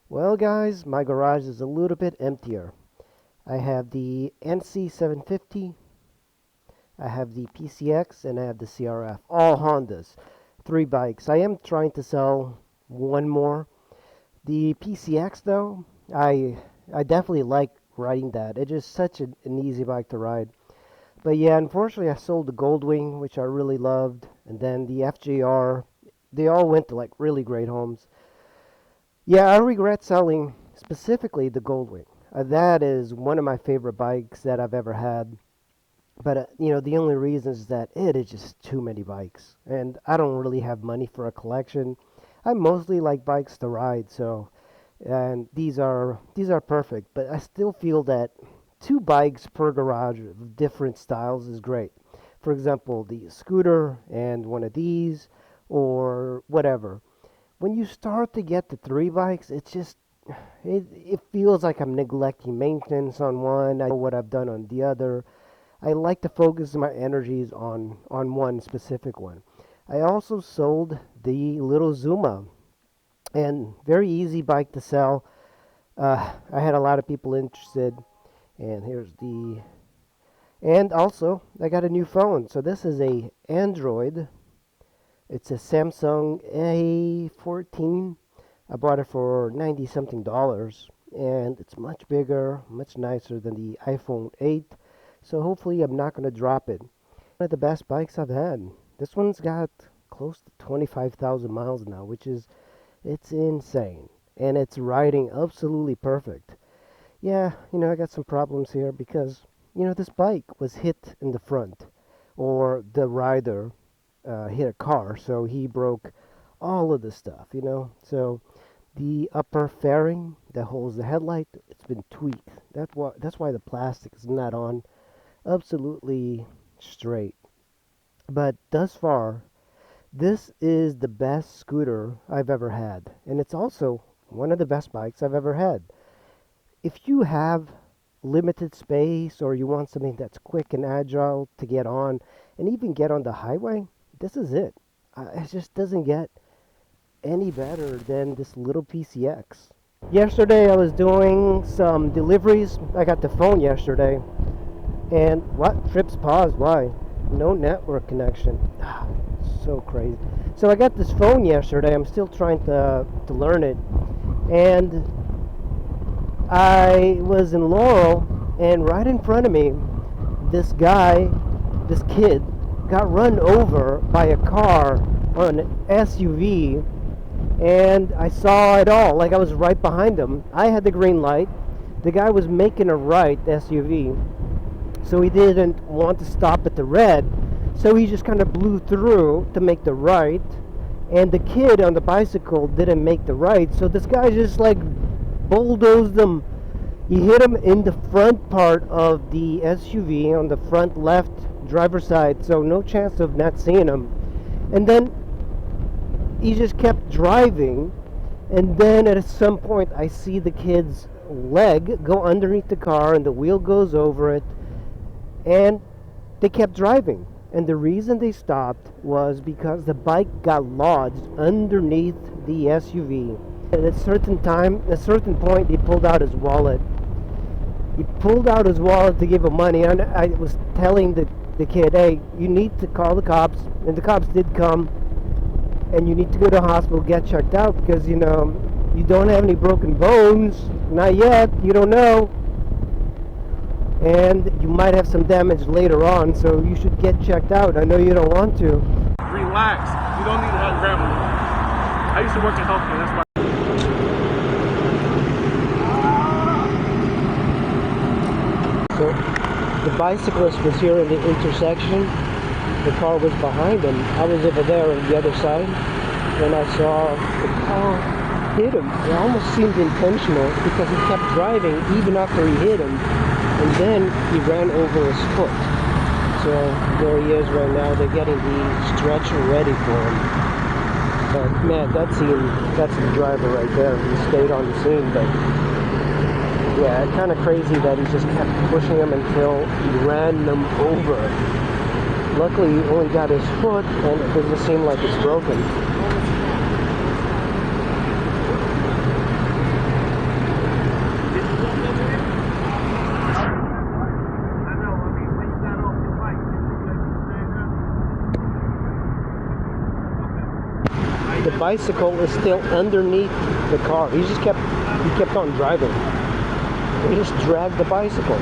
Well, guys, my garage is a little bit emptier. I have the NC750, I have the PCX, and I have the CRF. All Hondas. Three bikes. I am trying to sell one more. The PCX, though, I definitely like riding that. It's just such an easy bike to ride. But yeah, unfortunately, I sold the Goldwing, which I really loved, and then the FJR. They all went to like really great homes. Yeah, I regret selling specifically the Goldwing. That is one of my favorite bikes that I've ever had. But the only reason is that it is just too many bikes, and I don't really have money for a collection. I mostly like bikes to ride, so and these are perfect. But I still feel that two bikes per garage of different styles is great. For example, the scooter and one of these, or whatever. When you start to get the three bikes, it feels like I'm neglecting maintenance on one. I know what I've done on the other. I like to focus my energies on one specific one. I also sold the little Zuma, and very easy bike to sell. I had a lot of people interested, and and also I got a new phone. So this is a Android. It's a Samsung A14. I bought it for 90 something dollars, and it's much bigger, much nicer than the iPhone 8. So hopefully I'm not going to drop it. One of the best bikes I've had. This one's got close to 25,000 miles now, it's insane. And it's riding absolutely perfect. Yeah, I got some problems here because, this bike was hit in the front, or the rider hit a car, so he broke all of the stuff. So the upper fairing that holds the headlight, it's been tweaked. That's why the plastic is not on absolutely straight. But thus far, this is the best scooter I've ever had, and it's also one of the best bikes I've ever had. If you have limited space or you want something that's quick and agile to get on and even get on the highway, this is it. It just doesn't get any better than this little PCX. Yesterday I was doing some deliveries. I got the phone yesterday. And what? Trips paused. Why? No network connection. So crazy. So I got this phone yesterday. I'm still trying to learn it. And I was in Laurel, and right in front of me, this kid, got run over by a car on an SUV, and I saw it all. Like I was right behind him. I had the green light. The guy was making a right, SUV, so he didn't want to stop at the red, so he just kind of blew through to make the right, and the kid on the bicycle didn't make the right, so this guy just like bulldozed him. He hit him in the front part of the SUV on the front left driver's side, so no chance of not seeing him. And then he just kept driving, and then at some point I see the kid's leg go underneath the car and the wheel goes over it, and they kept driving. And the reason they stopped was because the bike got lodged underneath the SUV. At a certain point, he pulled out his wallet. He pulled out his wallet to give him money, and I was telling the kid, hey, you need to call the cops, and the cops did come, and you need to go to the hospital, get checked out, because, you don't have any broken bones, not yet, you don't know, and you might have some damage later on, so you should get checked out. I know you don't want to. Relax. You don't need to have gravel. I used to work in healthcare, that's why. So the bicyclist was here in the intersection. The car was behind him. I was over there on the other side, and I saw the car hit him. It almost seemed intentional because he kept driving even after he hit him, and then he ran over his foot. So there he is right now. They're getting the stretcher ready for him. But man, that's the driver right there. He stayed on the scene, but yeah, kind of crazy that he just kept pushing him until he ran them over. Luckily, he only got his foot, and it doesn't seem like it's broken. The bicycle is still underneath the car. He kept on driving. He just dragged the bicycle.